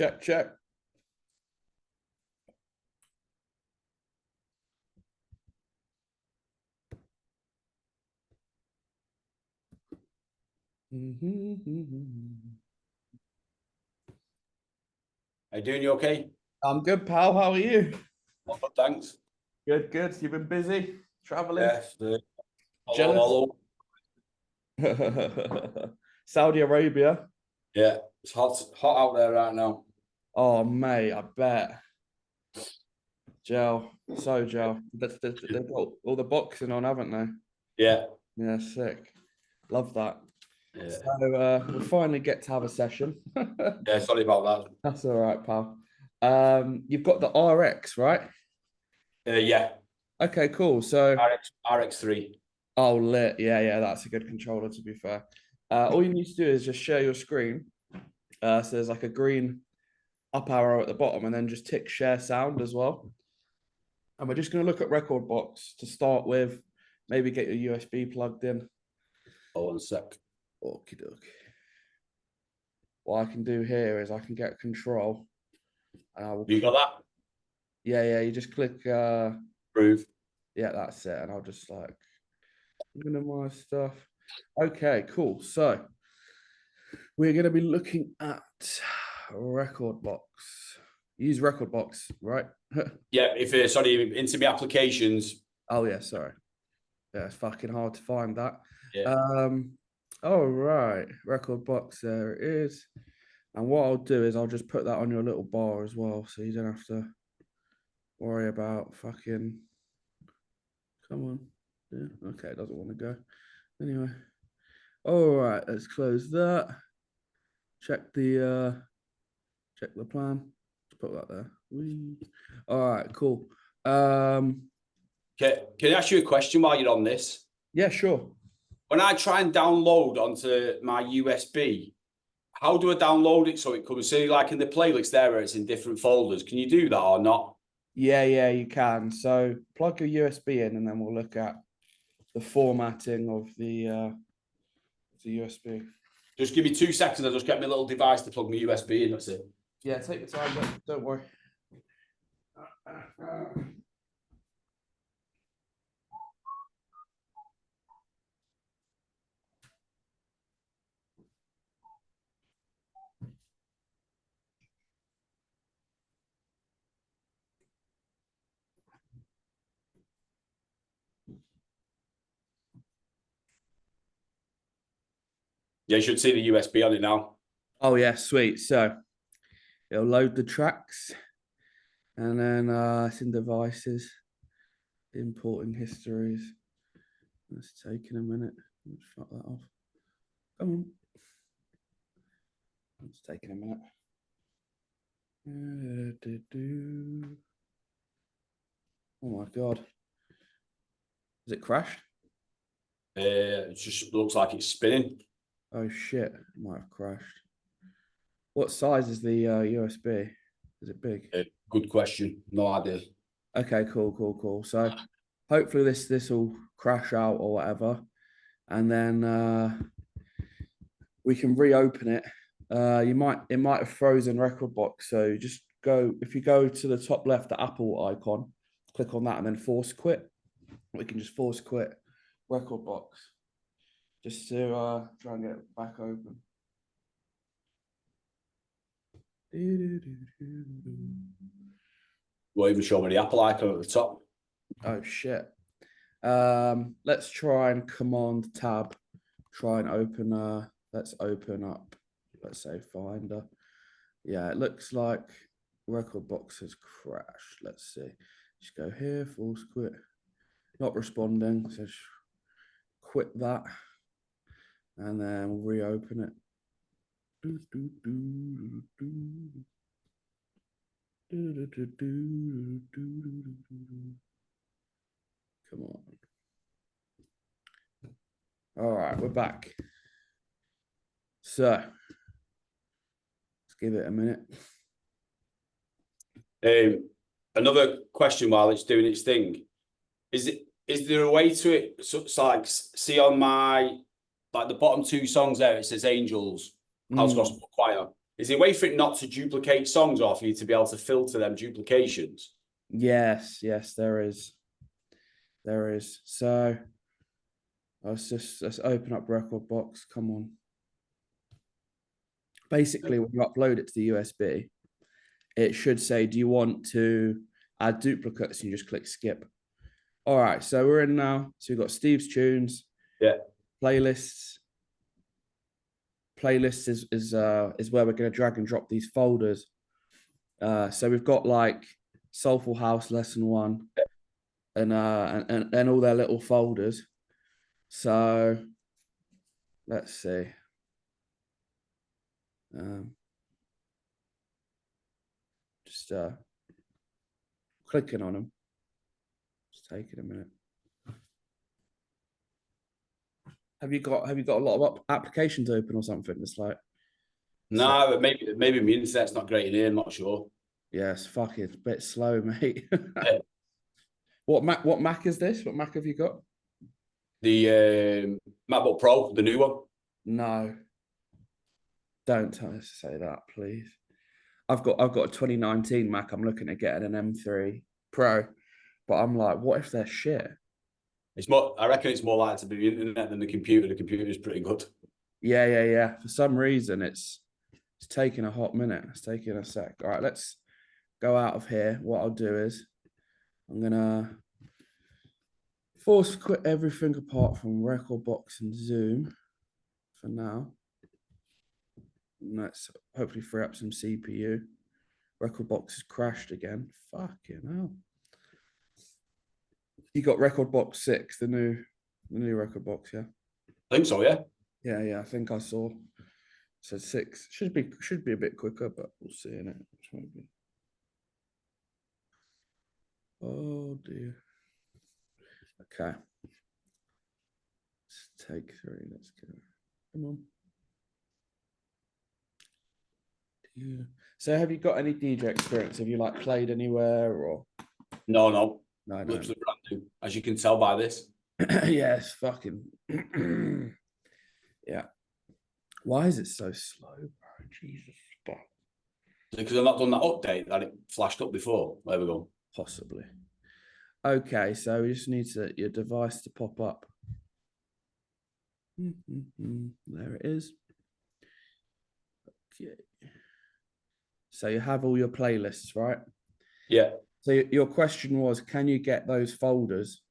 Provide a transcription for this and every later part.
Check, check. How you doing? You okay? I'm good, pal. How are you? Well, thanks. Good, good. You've been busy traveling? Yes. Jealous? Saudi Arabia. Yeah, it's hot out there right now. Oh, mate, I bet. Gel, so gel. They've got all the boxing on, haven't they? Yeah. Yeah, sick. Love that. Yeah. So we'll finally get to have a session. Yeah, sorry about that. That's all right, pal. You've got the RX, right? Yeah. Okay, cool. So RX3. oh, lit. Yeah, that's a good controller, to be fair. All you need to do is just share your screen. So there's like a green up arrow at the bottom, and then just tick share sound as well. And we're just going to look at Rekordbox to start with. Maybe get your USB plugged in. Oh, 1 sec. Okie doke. What I can do here is I can get control. You got that? Yeah. You just click. Prove. Yeah, that's it. And I'll just like minimize stuff. Okay, cool. So we're going to be looking at Rekordbox. Use Rekordbox, right? Yeah. If sorry, into my applications. Oh yeah, sorry. Yeah, it's fucking hard to find that. Yeah. All right, Rekordbox. There it is. And what I'll do is I'll just put that on your little bar as well, so you don't have to worry about fucking. Come on. Yeah. Okay, it doesn't want to go. Anyway. All right, let's close that. Check the plan. Just put that there. Whee. All right, cool. Can I ask you a question while you're on this? Yeah, sure. When I try and download onto my USB, how do I download it so it comes? See, like in the playlist there, where it's in different folders. Can you do that or not? Yeah, you can. So plug your USB in, and then we'll look at the formatting of the USB. Just give me 2 seconds. I'll just get my little device to plug my USB in. That's it. Yeah, take your time. Don't worry. Yeah, you should see the USB on it now. Oh yeah, sweet. So it'll load the tracks, and then it's in devices, importing histories. It's taking a minute. Let's fuck that off. Come on. It's taking a minute. Oh my god. Has it crashed? It just looks like it's spinning. Oh shit, it might have crashed. What size is the USB? Is it big? Good question. No idea. Okay, cool. So hopefully this will crash out or whatever, and then we can reopen it. It might have frozen Rekordbox. So just if you go to the top left, the Apple icon, click on that, and then force quit. We can just force quit Rekordbox just to try and get it back open. Won't even show me the Apple icon at the top. Oh shit. Let's try and Command Tab. Try and open. Let's open up. Let's say Finder. Yeah, it looks like Rekordbox has crashed. Let's see. Just go here. Force quit. Not responding. So just quit that, and then we'll reopen it. Come on. All right, we're back. So let's give it a minute. Another question while it's doing its thing. Is there a way to it? So it's like, see on my, like the bottom 2 songs there, it says Angels, House Gospel Choir. Is there a way for it not to duplicate songs, or for you to be able to filter them duplications? Yes, yes, there is. There is. So let's open up Rekordbox. Come on. Basically, when you upload it to the USB, it should say, do you want to add duplicates? And you just click skip. All right, so we're in now. So we've got Steve's tunes. Yeah. Playlists. Playlists is where we're going to drag and drop these folders. So we've got like Soulful House Lesson 1 and all their little folders. So let's see. Just clicking on them. It's taking a minute. Have you got a lot of applications open or something? It's like no, but maybe my internet's not great in here. I'm not sure. Yes, fuck it, it's a bit slow, mate. Yeah. What Mac is this? What Mac have you got? The MacBook Pro, the new one. No, don't tell us to say that, please. I've got a 2019 Mac. I'm looking at getting an M3 Pro, but I'm like, what if they're shit? It's more. I reckon it's more likely to be the internet than the computer. The computer is pretty good. Yeah. For some reason, it's taking a hot minute. It's taking a sec. All right, let's go out of here. What I'll do is I'm gonna force quit everything apart from Rekordbox and Zoom for now. And let's hopefully free up some CPU. Rekordbox has crashed again. Fucking hell. You got Rekordbox 6, the new Rekordbox, yeah? I think so, yeah. Yeah, I think I saw. So 6 should be a bit quicker, but we'll see in it. Oh dear. Okay. Let's take 3. Let's go. Come on. Yeah. So have you got any DJ experience? Have you like played anywhere or? No. No. Literally brand new, as you can tell by this. Yes, fucking. Yeah. Why is it so slow, bro? Jesus. Because I've not done that update that it flashed up before. There we go. Possibly. Okay, so we just need your device to pop up. There it is. Okay. So you have all your playlists, right? Yeah. So your question was, can you get those folders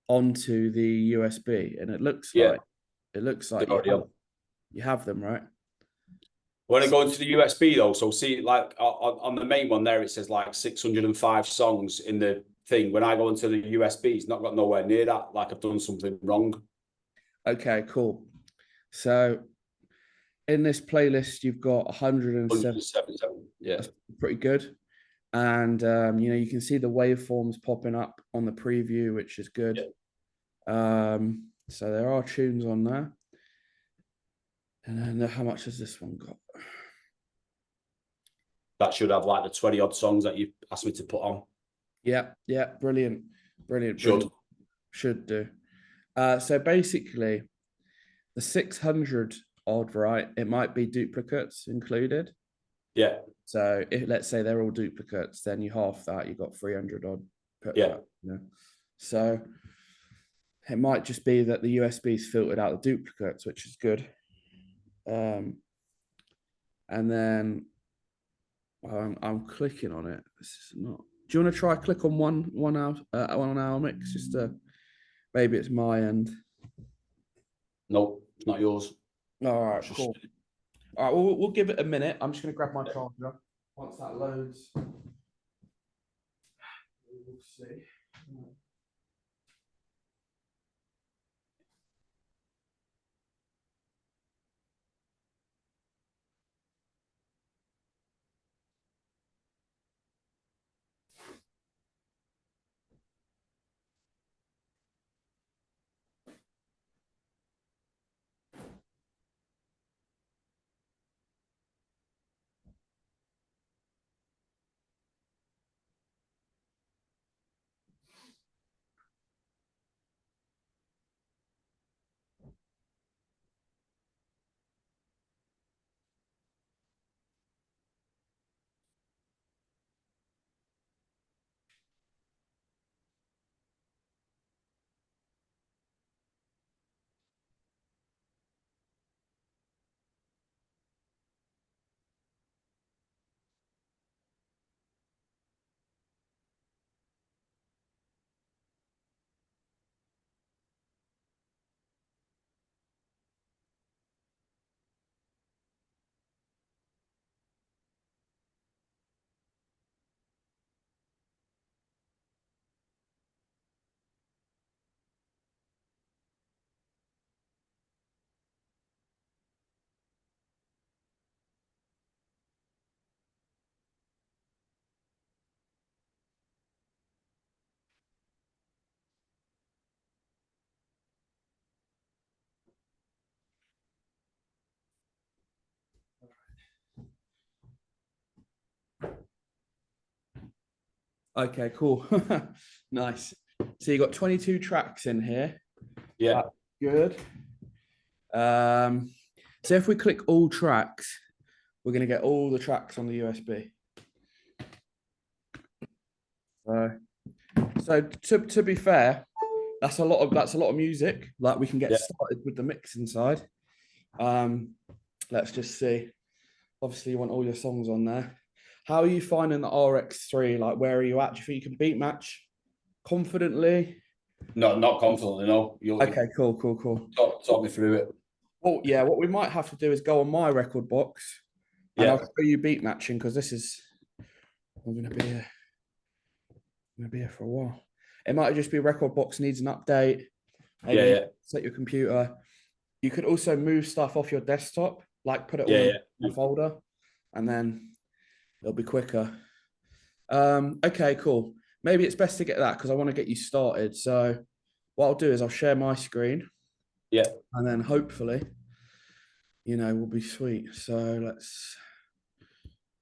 onto the USB? And it looks like you have them, right? When I go into the USB though, so see, like on the main one there, it says like 605 songs in the thing. When I go into the USB, it's not got nowhere near that. Like I've done something wrong. Okay, cool. So in this playlist, you've got 177. Yeah, that's pretty good. And you can see the waveforms popping up on the preview, which is good. Yeah. So there are tunes on there. And then how much has this one got? That should have like the 20 odd songs that you asked me to put on. Yeah, brilliant. Should do. So basically, the 600 odd, right? It might be duplicates included. Yeah. So if let's say they're all duplicates, then you half that, you got 300 odd. Yeah. So it might just be that the USB's filtered out the duplicates, which is good. And then I'm clicking on it. This is not. Do you want to try click on one hour mix? Just maybe it's my end. No, it's not yours. All right, cool. All right, we'll give it a minute. I'm just going to grab my charger. Once that loads, we'll see. Okay, cool. Nice. So you got 22 tracks in here. Yeah. That's good. So if we click all tracks, we're going to get all the tracks on the USB. So to be fair, that's a lot of music. Like we can get started with the mix inside. Let's just see. Obviously, you want all your songs on there. How are you finding the RX3? Like, where are you at? Do you think you can beat match confidently? No, not confidently, no. Okay, cool. Talk me through it. Well, yeah, what we might have to do is go on my Rekordbox and I'll Yeah. show you beat matching because we're gonna be here for a while. It might just be Rekordbox needs an update. Maybe Yeah. set your computer. You could also move stuff off your desktop, like put it all Yeah. in a folder, and then it'll be quicker. Okay, cool. Maybe it's best to get that because I want to get you started. So what I'll do is I'll share my screen. Yeah. And then hopefully, we'll be sweet. So let's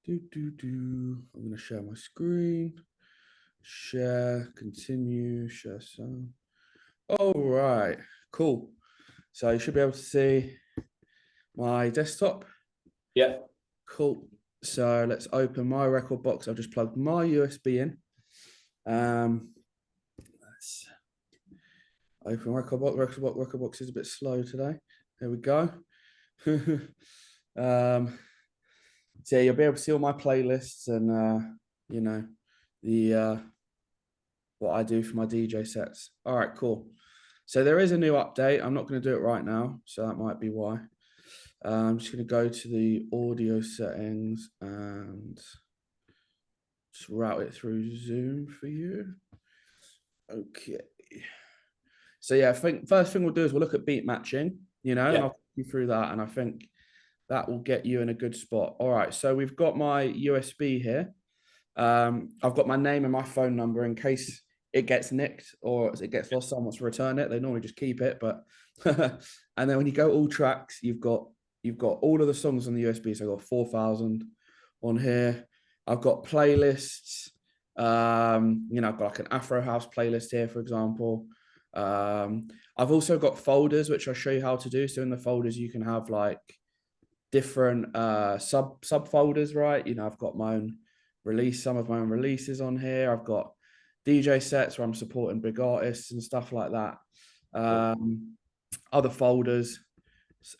I'm gonna share my screen. Share, continue, share some. All right, cool. So you should be able to see my desktop. Yeah. Cool. So let's open my Rekordbox. I've just plugged my USB in. Let's open Rekordbox. Rekordbox is a bit slow today. There we go. So you'll be able to see all my playlists and the what I do for my DJ sets. All right, cool. So there is a new update. I'm not going to do it right now, so that might be why. I'm just going to go to the audio settings and just route it through Zoom for you. Okay. So yeah, I think first thing we'll do is we'll look at beat matching, and I'll talk you through that. And I think that will get you in a good spot. All right. So we've got my USB here. I've got my name and my phone number in case it gets nicked or it gets lost. Someone wants to return it. They normally just keep it, but and then when you go all tracks, you've got all of the songs on the USB. So I've got 4,000 on here. I've got playlists. I've got like an Afro House playlist here, for example. I've also got folders, which I'll show you how to do. So in the folders, you can have like different subfolders, right? I've got my own some of my own releases on here. I've got DJ sets where I'm supporting big artists and stuff like that. Other folders,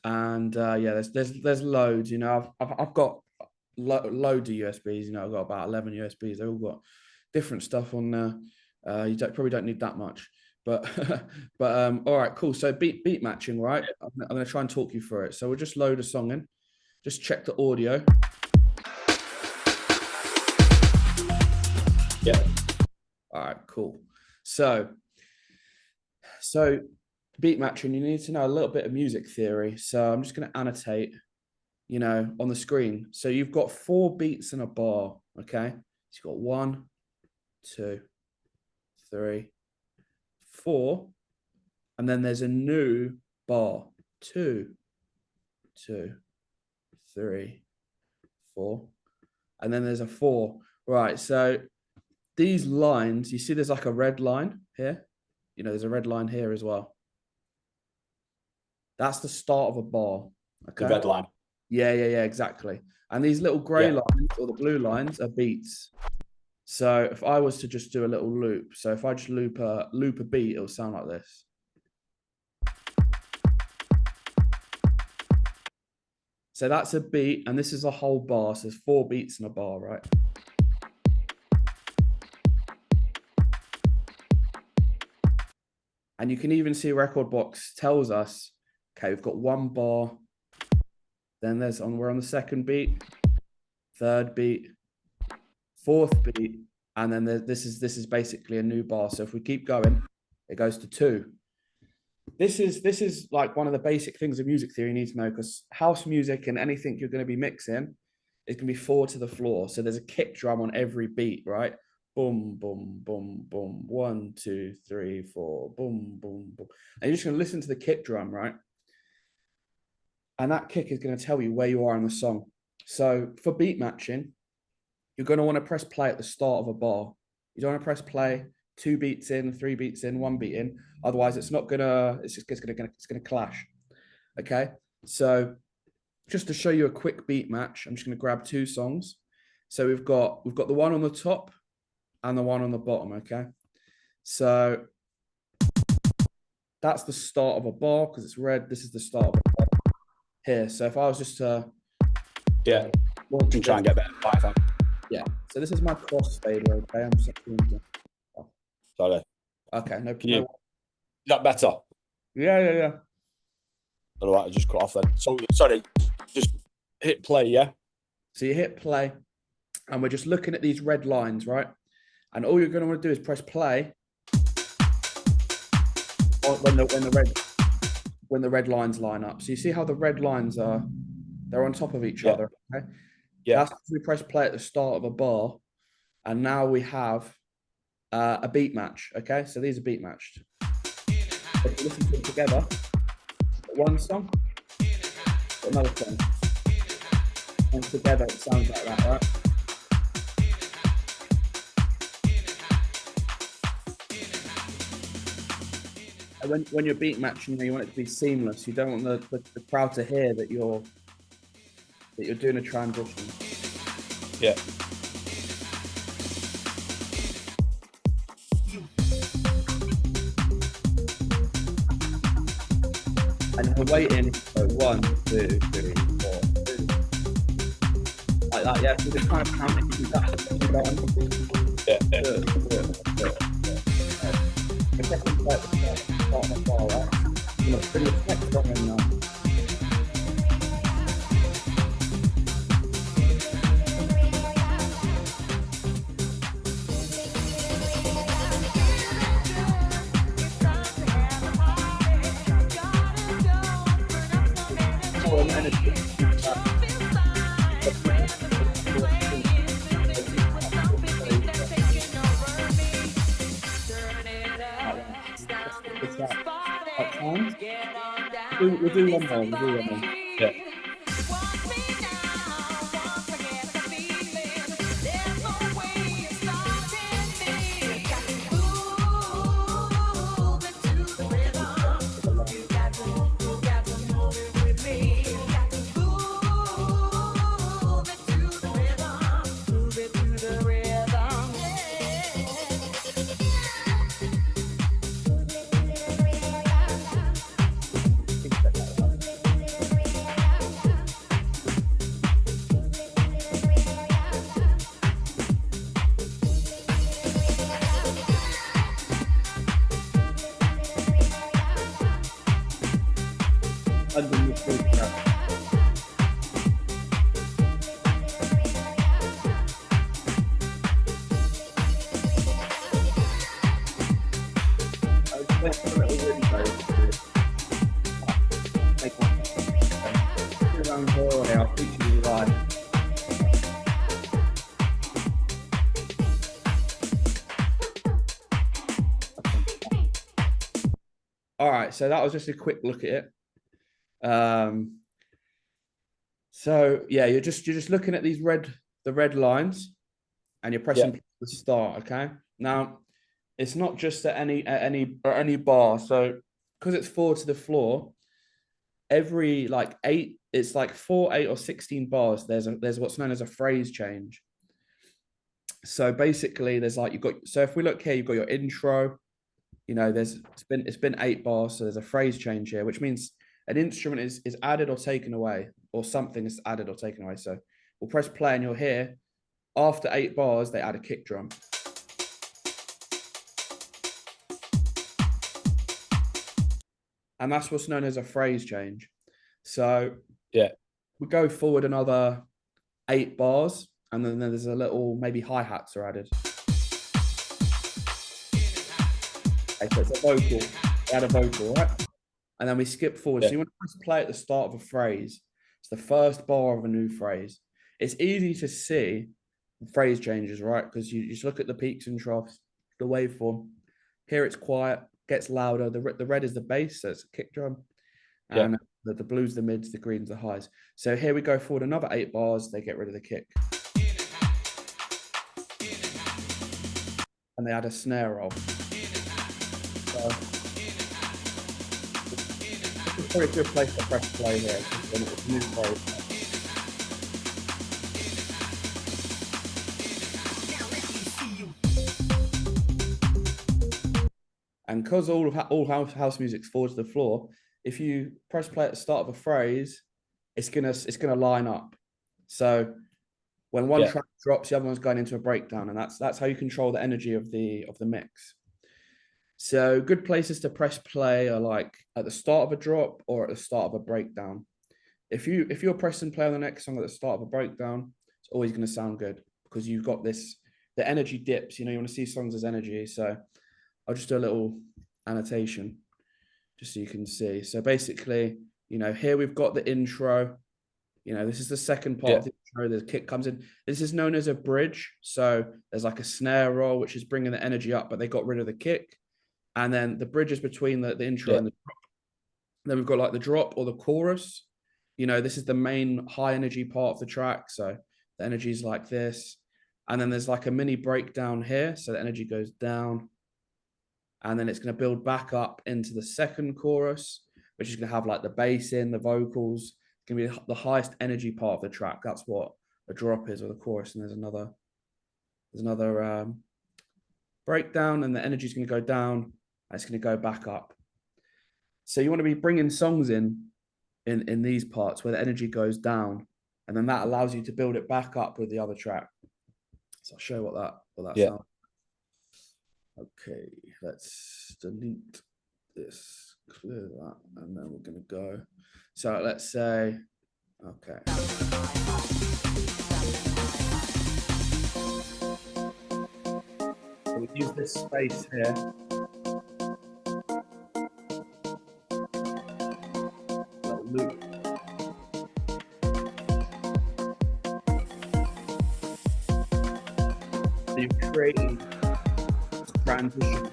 and there's loads. I've got loads of USBs. I've got about 11 USBs. They've all got different stuff on there. You probably don't need that much, but all right, cool. So beat matching, right? I'm going to try and talk you through it. So we'll just load a song in. Just check the audio. Yeah. All right, cool. So beat matching, you need to know a little bit of music theory. So I'm just going to annotate, on the screen. So you've got 4 beats in a bar, okay? So you've got 1, 2, 3, 4, and then there's a new bar. 2, 2, 3, 4, and then there's a 4. Right, so these lines, you see there's like a red line here. There's a red line here as well. That's the start of a bar. Okay. The red line. Yeah, exactly. And these little gray lines or the blue lines are beats. So if I was to just do a little loop, so if I just loop a beat, it'll sound like this. So that's a beat, and this is a whole bar. So there's 4 beats in a bar, right? And you can even see Rekordbox tells us, okay, we've got 1 bar. Then we're on the 2nd beat, 3rd beat, 4th beat, and then this is basically a new bar. So if we keep going, it goes to 2. This is like one of the basic things of music theory you need to know, because house music and anything you're going to be mixing is going to be 4 to the floor. So there's a kick drum on every beat, right? Boom, boom, boom, boom. 1, 2, 3, 4. Boom, boom, boom. And you're just going to listen to the kick drum, right? And that kick is going to tell you where you are in the song. So for beat matching, you're going to want to press play at the start of a bar. You don't want to press play 2 beats in, 3 beats in, 1 beat in. Otherwise, it's not gonna. It's gonna clash. Okay. So just to show you a quick beat match, I'm just gonna grab 2 songs. So we've got the one on the top and the one on the bottom. Okay. So that's the start of a bar because it's red. This is the start of a bar here. So if I was just to try and get better. Yeah. So this is my crossfader. Okay, I'm just doing. Sorry. Okay. No. Is that better? Yeah. All right, I just cut off then. So sorry, just hit play, yeah. So you hit play, and we're just looking at these red lines, right? And all you're going to want to do is press play when the red lines line up. So you see how the red lines they're on top of each other. Okay. Yeah. That's we press play at the start of a bar, and now we have a beat match. Okay, so these are beat matched. If you listen to them together, one song, another song, and together it sounds like that, right? And when you're beat matching, you want it to be seamless. You don't want the crowd to hear that you're doing a transition. Yeah. And we're waiting. So 1, 2, 3, 4, 2. Like that, yeah. So just kind of counting. Yeah. The second part of the bar, right? You know, pretty next song in now. We'll do one more. Yeah. All right, so that was just a quick look at it. So yeah, you're just looking at these the red lines, and you're pressing the start. Okay. Now, it's not just at any bar. So because it's 4 to the floor, every like 8, it's like 4, 8, or 16 bars. There's what's known as a phrase change. So basically, there's like so if we look here, you've got your intro. You know, it's been 8 bars, so there's a phrase change here, which means an instrument is added or taken away, or something is added or taken away. So we'll press play, and you'll hear after 8 bars they add a kick drum. And that's what's known as a phrase change. So yeah, we go forward another 8 bars, and then there's a little maybe hi-hats are added. Okay, so it's a vocal. Add a vocal, right? And then we skip forward. So you want to press play at the start of a phrase. It's the first bar of a new phrase. It's easy to see phrase changes, right? Because you just look at the peaks and troughs, the waveform. Here it's quiet, gets louder. The red is the bass, so it's a kick drum. And the blues, the mids, the greens, the highs. So here we go forward another 8 bars. They get rid of the kick. and they add a snare roll. So, it's probably a good place to press play here. It's new phrase. And because all house music's forward to the floor, if you press play at the start of a phrase, it's gonna line up. So when one track drops, the other one's going into a breakdown, and that's how you control the energy of the mix. So good places to press play are like at the start of a drop or at the start of a breakdown. If you're pressing play on the next song at the start of a breakdown, it's always going to sound good because you've got the energy dips. You want to see songs as energy. So I'll just do a little annotation just so you can see. So basically, here we've got the intro. This is the second part of the intro. The kick comes in. This is known as a bridge. So there's like a snare roll, which is bringing the energy up, but they got rid of the kick. And then the bridge is between the intro and the drop. Then we've got like the drop or the chorus. This is the main high energy part of the track. So the energy is like this. And then there's like a mini breakdown here. So the energy goes down. And then it's going to build back up into the second chorus, which is going to have like the bass in, the vocals. It's going to be the highest energy part of the track. That's what a drop is, or the chorus. And there's another breakdown, and the energy is going to go down. And it's going to go back up. So you want to be bringing songs in these parts where the energy goes down, and then that allows you to build it back up with the other track. So I'll show what that sounds. Okay, let's delete this, clear that, and then we're going to go. So let's say, okay. So we use this space here. Loop. So you've created transition.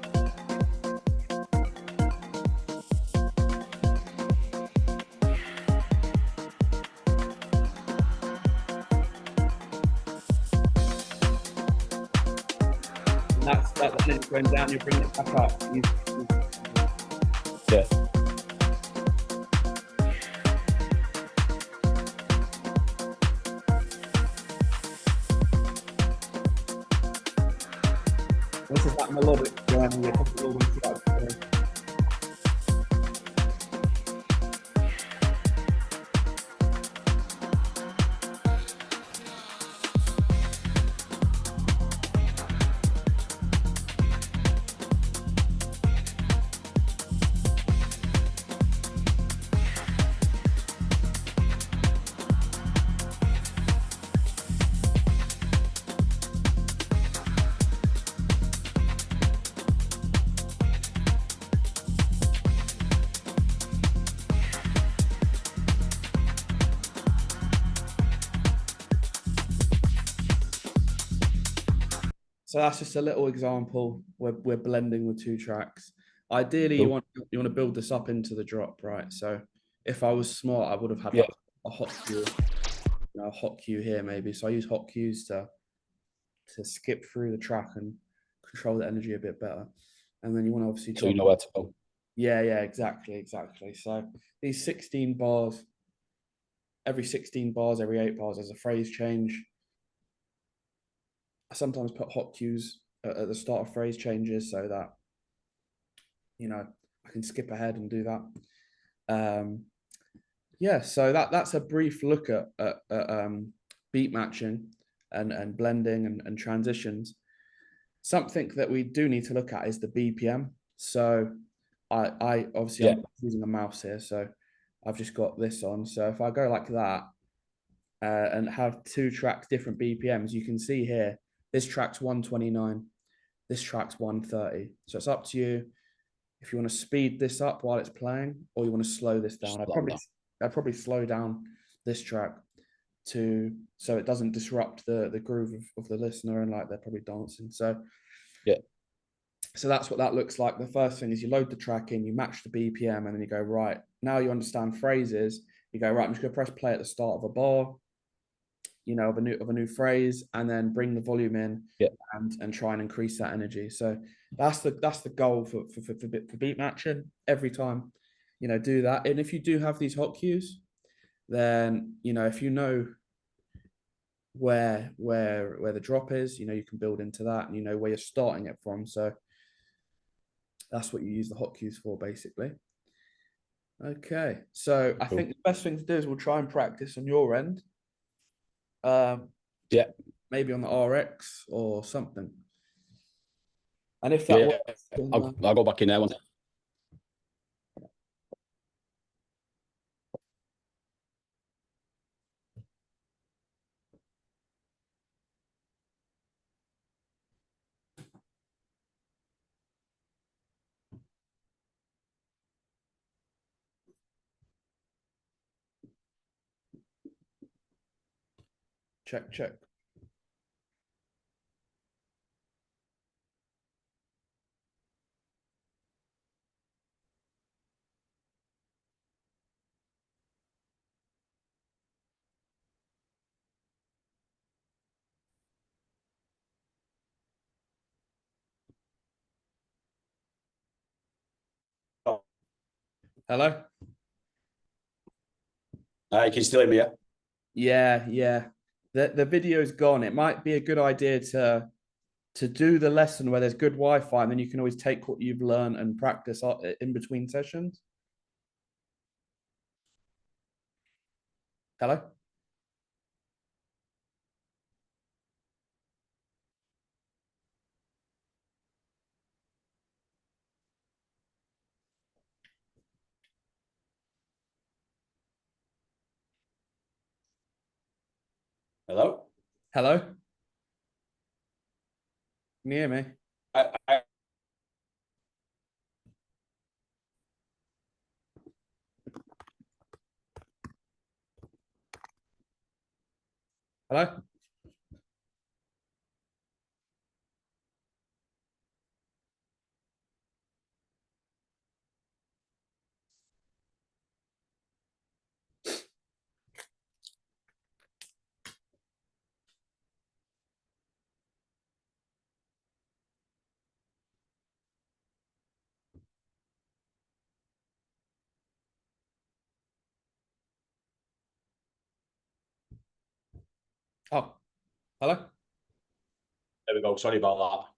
And that's that then going down, you bring it back up. Yeah. This is that melodic journey. You're probably all into that. So that's just a little example where we're blending the two tracks. Ideally, cool. you want to build this up into the drop, right? So if I was smart, I would have had like a hot cue, a hot cue here maybe. So I use hot cues to skip through the track and control the energy a bit better. And then you want to obviously so you know where to go. Yeah, exactly. So these 16 bars, every 16 bars, every 8 bars, there's a phrase change. I sometimes put hot cues at the start of phrase changes so that I can skip ahead and do that. So that's a brief look at beat matching and blending and transitions. Something that we do need to look at is the BPM. So I obviously I'm using a mouse here, so I've just got this on. So if I go like that and have two tracks different BPMs, you can see here this track's 129, this track's 130. So it's up to you if you want to speed this up while it's playing, or you want to slow this down. I'd probably slow down this track so it doesn't disrupt the groove of the listener and like they're probably dancing. So so that's what that looks like. The first thing is you load the track in, you match the BPM, and then you go, right, now you understand phrases. You go, right, I'm just going to press play at the start of a bar. you know, of a new phrase, and then bring the volume in, Yeah. and try and increase that energy. So that's the goal for beat matching every time, you know, do that. And if you do have these hot cues, then, you know, if you know where the drop is, you know, you can build into that, and you know where you're starting it from. So that's what you use the hot cues for, basically. Okay, so I think the best thing to do is we'll try and practice on your end. Yeah, maybe on the RX or something. And if that works, then, I'll go back in there one. check. Hello? You can still hear me, yeah? Yeah. The video's gone. It might be a good idea to do the lesson where there's good Wi-Fi, and then you can always take what you've learned and practice in between sessions. Hello? Hello? Hello? Can you hear me? Hello? Oh, hello? There we go. Sorry about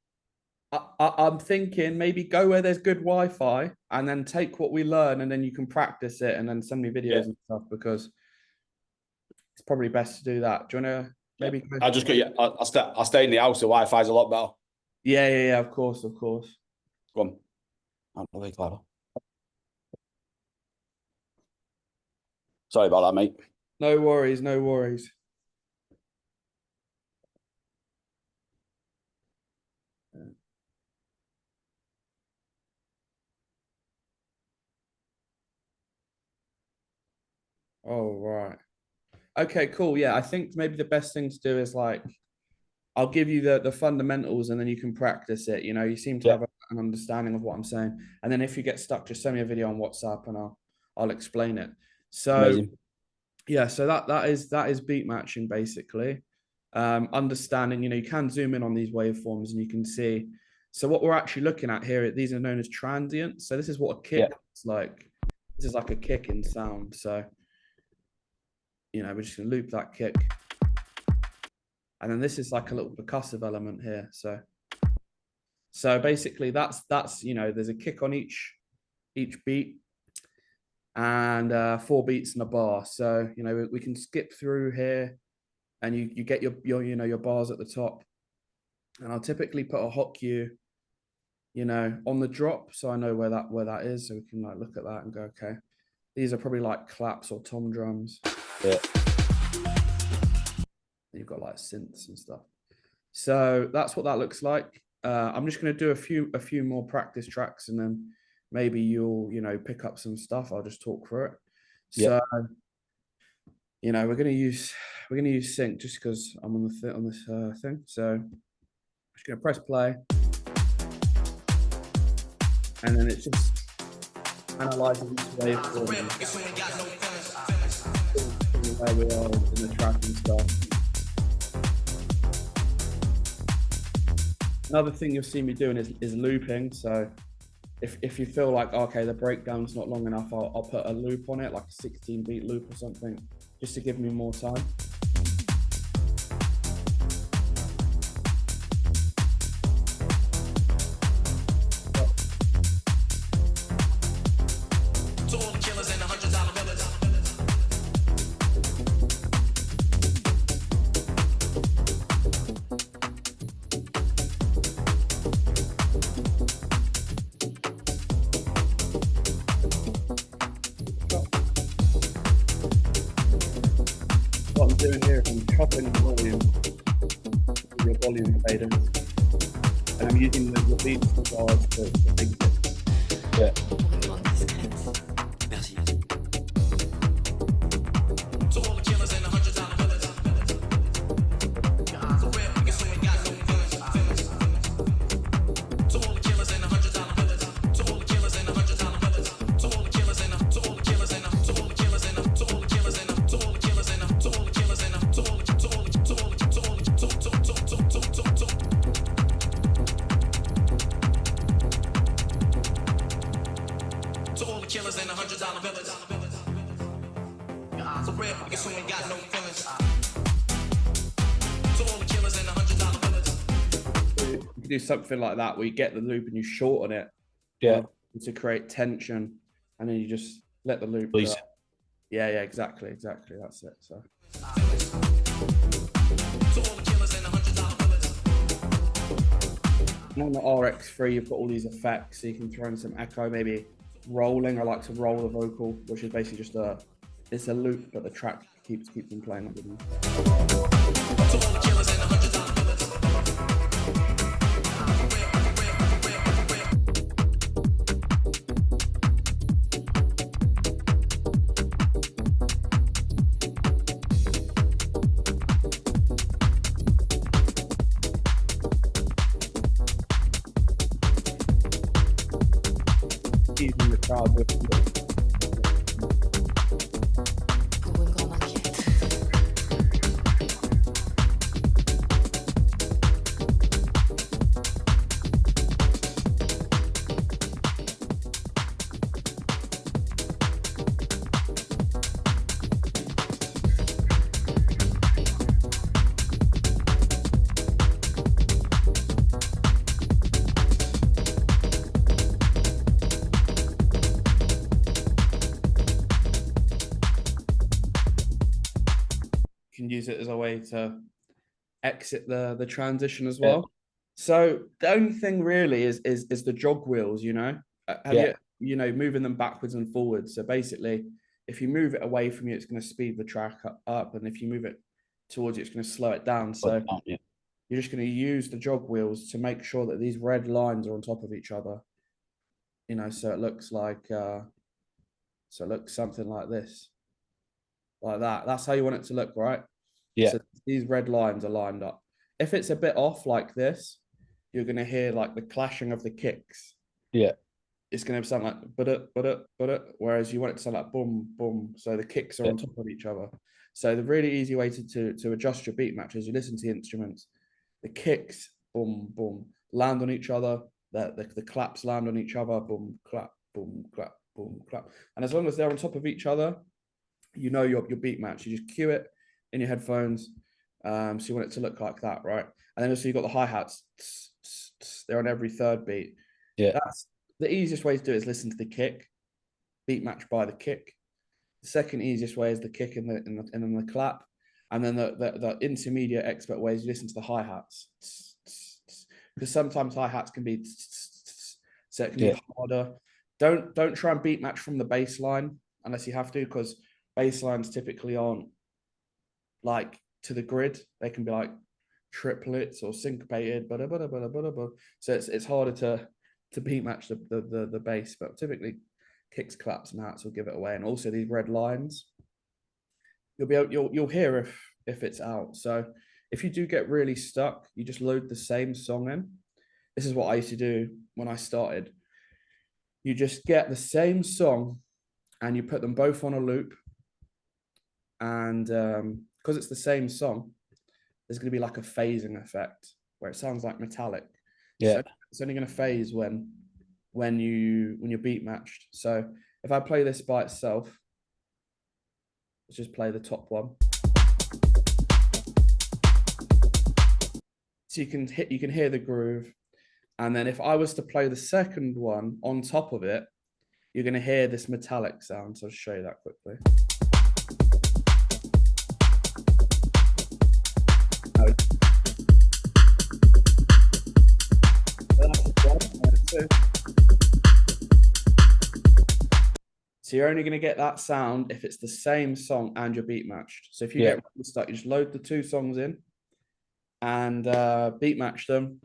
I'm thinking maybe go where there's good Wi-Fi, and then take what we learn, and then you can practice it, and then send me videos and stuff, because it's probably best to do that. Do you want to maybe? that. I'll just get I'll stay in the house. The Wi-Fi's a lot better. Yeah. Of course. Go on. I'm really clever. Sorry about that, mate. No worries. Oh, right. Okay, cool. Yeah, I think maybe the best thing to do is like, I'll give you the fundamentals, and then you can practice it. You know, you seem to have an understanding of what I'm saying. And then if you get stuck, just send me a video on WhatsApp, and I'll explain it. So Amazing. yeah, so that is beat matching, basically. Understanding, you know, you can zoom in on these waveforms, and you can see. So what we're actually looking at here, these are known as transients. So this is what a kick is like. This is like a kick in sound. So, you know, we're just gonna loop that kick. And then this is like a little percussive element here. So basically that's, you know, there's a kick on each beat, and 4 beats in a bar. So, you know, we can skip through here, and you get your you know, your bars at the top. And I'll typically put a hot cue, you know, on the drop, so I know where that is. So we can like look at that and go, okay, these are probably like claps or tom drums. Yeah. You've got like synths and stuff. So that's what that looks like. I'm just going to do a few more practice tracks, and then maybe you'll, you know, pick up some stuff. I'll just talk through it. So, you know, we're going to use sync just because I'm on this thing. So I'm just going to press play, and then it's just analyzing each waveform, where we are in the track and stuff. Another thing you'll see me doing is looping. So if you feel like, okay, the breakdown's not long enough, I'll put a loop on it, like a 16 beat loop or something, just to give me more time. What I'm doing here is I'm chopping the volume, your volume fader, and I'm using the beats bars to big bits. Yeah. Merci. Killers in $100 bills. Your eyes are red, but you ain't got no feelings. To all the killers in $100 bills. You can do something like that where you get the loop and you shorten it, Yeah. to create tension, and then you just let the loop Please. go. Yeah, exactly. That's it. So. To all the killers in $100 bills. And on the RX3, you've got all these effects, so you can throw in some echo, maybe rolling. I like to roll the vocal, which is basically just it's a loop, but the track keeps them playing underneath. To all the killers in $100 bills. Even the crowd with Pour une grande inquiète. can use it as a way to exit the transition as well. So the only thing really is the jog wheels, have you moving them backwards and forwards. So basically, if you move it away from you, it's going to speed the track up, and if you move it towards you, it's going to slow it down. So you're just going to use the jog wheels to make sure that these red lines are on top of each other. So it looks like something like this, like that. That's how you want it to look, right? Yeah. So these red lines are lined up. If it's a bit off like this, you're going to hear like the clashing of the kicks. Yeah. It's going to sound like but whereas you want it to sound like boom, boom. So the kicks are on top of each other. So the really easy way to adjust your beat match is you listen to the instruments, the kicks, boom, boom, land on each other. The claps land on each other, boom, clap, boom, clap, boom, clap. And as long as they're on top of each other, your beat match. You just cue it in your headphones. So you want it to look like that, right? And then also you've got the hi-hats. They're on every third beat. Yeah. That's the easiest way to do it is listen to the kick, beat match by the kick. The second easiest way is the kick and then the clap. And then the intermediate expert way is you listen to the hi-hats. Because sometimes hi-hats can be so it can be harder. Don't try and beat match from the bass line unless you have to, because bass lines typically aren't like to the grid. They can be like triplets or syncopated, so it's harder to beat match the bass, but typically kicks, claps, and hats will give it away. And also these red lines, you'll hear if it's out. So if you do get really stuck, you just load the same song in. This is what I used to do when I started. You just get the same song and you put them both on a loop. And because it's the same song, there's going to be like a phasing effect where it sounds like metallic. Yeah. So it's only going to phase when you're beat matched. So if I play this by itself, let's just play the top one. So you can hear the groove. And then if I was to play the second one on top of it, you're going to hear this metallic sound. So I'll show you that quickly. So you're only going to get that sound if it's the same song and you're beat matched. So if you get stuck, you just load the two songs in and beat match them.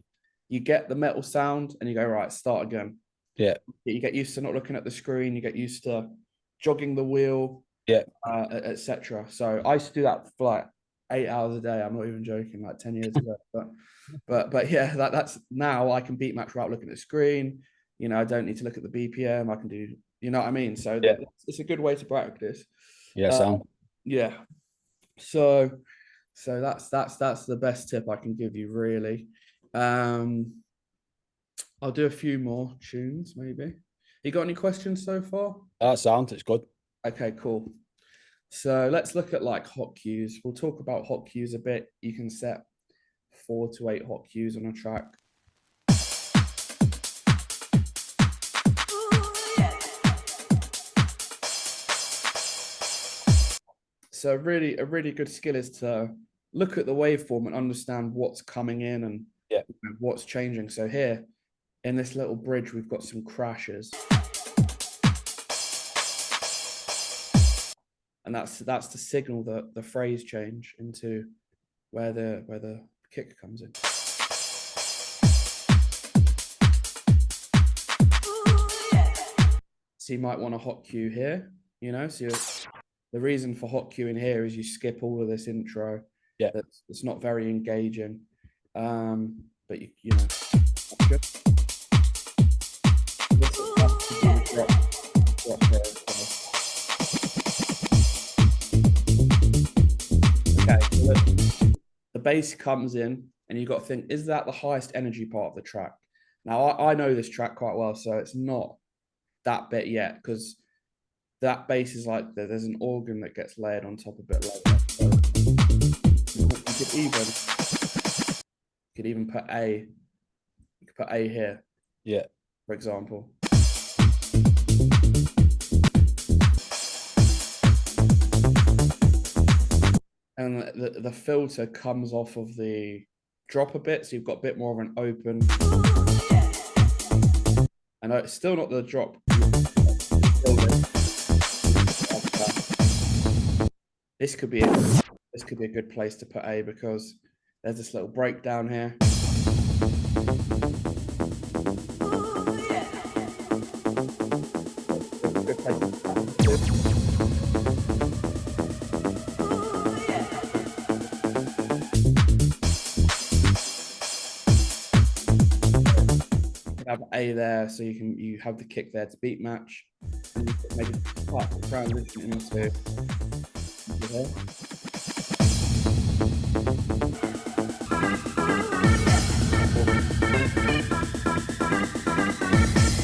You get the metal sound and you go, right, start again. Yeah. You get used to not looking at the screen. You get used to jogging the wheel, etc. So I used to do that for like 8 hours a day. I'm not even joking, like 10 years ago. But yeah, that's now I can beat match without looking at the screen. You know, I don't need to look at the BPM. I can do, you know what I mean? So it's a good way to practice. Yeah, sound. Yeah. So that's the best tip I can give you, really. I'll do a few more tunes, maybe. You got any questions so far? That sound, it's good. Okay, cool. So let's look at like hot cues. We'll talk about hot cues a bit. You can set 4 to 8 hot cues on a track. So a really good skill is to look at the waveform and understand what's coming in and what's changing. So here in this little bridge, we've got some crashes. And that's to signal the phrase change into where the kick comes in. So you might want a hot cue here, you know. So the reason for hot cueing here is you skip all of this intro. Yeah, it's not very engaging, but you know. That's good. Okay, so the bass comes in, and you've got to think: is that the highest energy part of the track? Now, I know this track quite well, so it's not that bit yet, because that bass is like there's an organ that gets layered on top of it like that. So you could even put A. You could put A here. Yeah. For example. And the filter comes off of the drop a bit, so you've got a bit more of an open. And it's still not the drop. This could be a good place to put A, because there's this little breakdown here. Good place to put have A there, so you have the kick there to beat match, and you could maybe part the transition into here.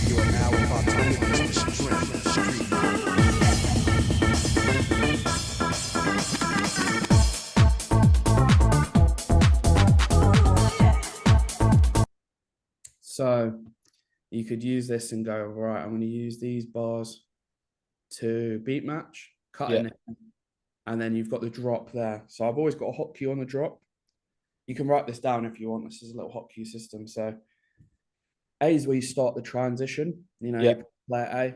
You are now about to witness the strength of the street. So you could use this and go, right, I'm going to use these bars to beat match, cut in it, and then you've got the drop there. So I've always got a hot cue on the drop. You can write this down if you want. This is a little hot cue system. So A is where you start the transition, you know, you play A,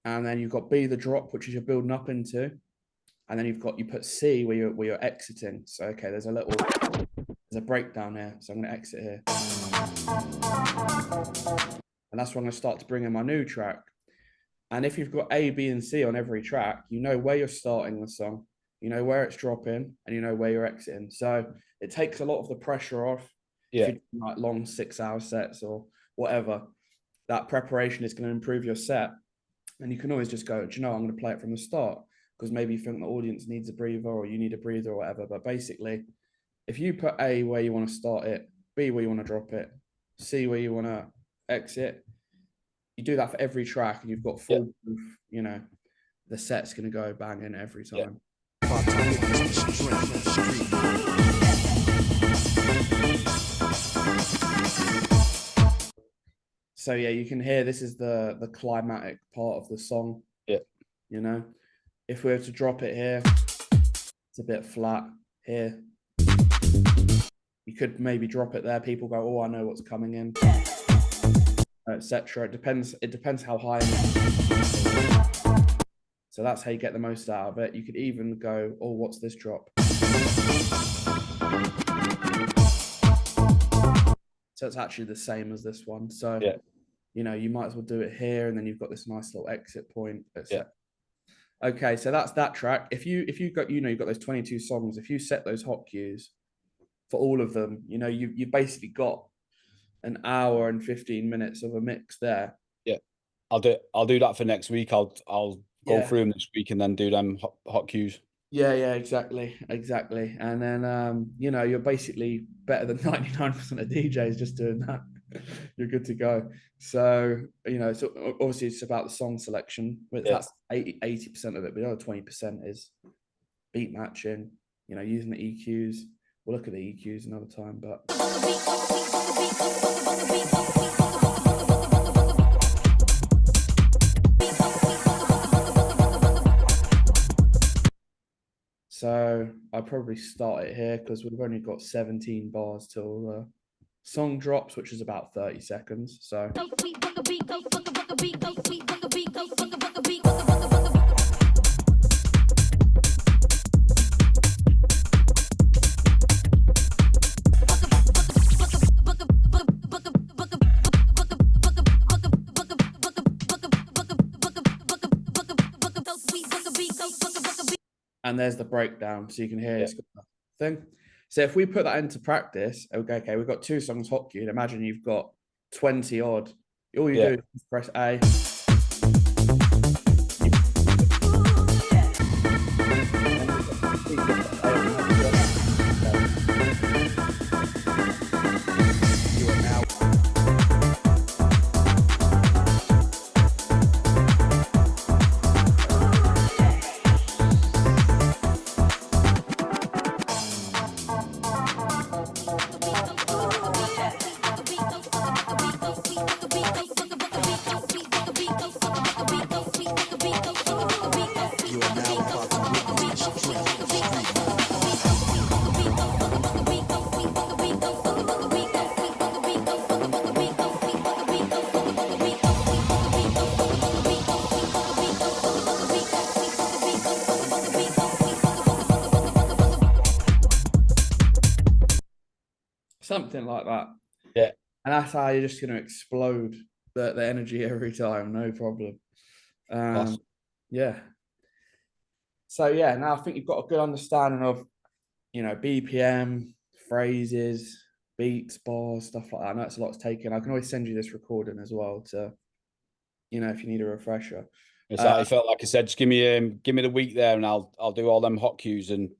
and then you've got B, the drop, which is you're building up into, and then you put C where you're exiting. So okay, there's a breakdown here, so I'm going to exit here. And that's when I'm going to start to bring in my new track. And if you've got A, B, and C on every track, you know where you're starting the song, you know where it's dropping, and you know where you're exiting. So it takes a lot of the pressure off. If you're doing like long 6-hour sets or whatever, that preparation is going to improve your set. And you can always just go, do you know, I'm going to play it from the start, because maybe you think the audience needs a breather or you need a breather or whatever. But basically, if you put A where you want to start it, B where you want to drop it, see where you want to exit. You do that for every track, and you've got full proof, you know, the set's going to go banging every time. So yeah, you can hear this is the climatic part of the song. Yeah. You know, if we were to drop it here, it's a bit flat here. You could maybe drop it there. People go, oh, I know what's coming in, etc. It depends how high. So that's how you get the most out of it. You could even go, oh, what's this drop? So it's actually the same as this one. So, you know, you might as well do it here, and then you've got this nice little exit point. Okay, so that's that track. If you got, you know, you've got those 22 songs. If you set those hot cues for all of them, you know, you basically got an hour and 15 minutes of a mix there. Yeah, I'll do that for next week. I'll go through them this week and then do them hot cues. Yeah, exactly. And then you know, you're basically better than 99% of DJs just doing that. You're good to go. So, you know, so obviously it's about the song selection, but that's 80% of it. But the other 20% is beat matching, you know, using the EQs. We'll look at the EQs another time, but so I'll probably start it here because we've only got 17 bars till song drops, which is about 30 seconds. So and there's the breakdown, so you can hear it's got that thing. So if we put that into practice, okay, we've got 2 songs hot cued. Imagine you've got 20 odd. All you do is press A. Something like that. Yeah. And that's how you're just going to explode the energy every time, no problem. Yeah. So yeah, now I think you've got a good understanding of, you know, BPM, phrases, beats, bars, stuff like that. I know it's a lot to take in. I can always send you this recording as well to, you know, if you need a refresher. I felt like I said, just give me the week there, and I'll do all them hot cues and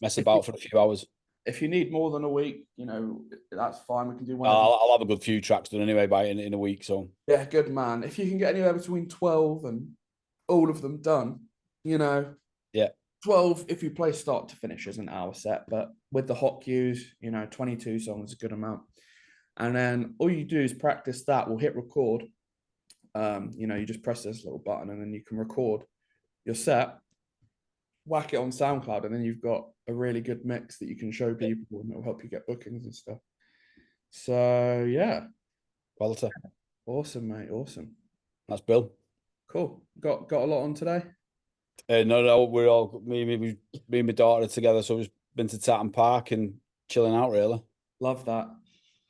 mess about for a few hours. If you need more than a week, you know, that's fine. We can do one. I'll have a good few tracks done anyway in a week. So yeah, good man. If you can get anywhere between 12 and all of them done, you know, 12 if you play start to finish as an hour set, but with the hot cues, you know, 22 songs is a good amount. And then all you do is practice that. We'll hit record. You know, you just press this little button and then you can record your set, whack it on SoundCloud, and then you've got a really good mix that you can show people, and it'll help you get bookings and stuff. So yeah, quality. Awesome, mate. Awesome. That's Bill. Cool. Got a lot on today? No, we're all me and my daughter together, so we've been to Tatton Park and chilling out really. Love that.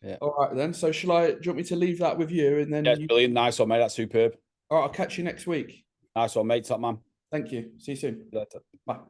Yeah. All right then. So do you want me to leave that with you, and then brilliant. Nice one, mate. That's superb. All right, I'll catch you next week. Nice one, mate. Top man. Thank you. See you soon. Later. Bye.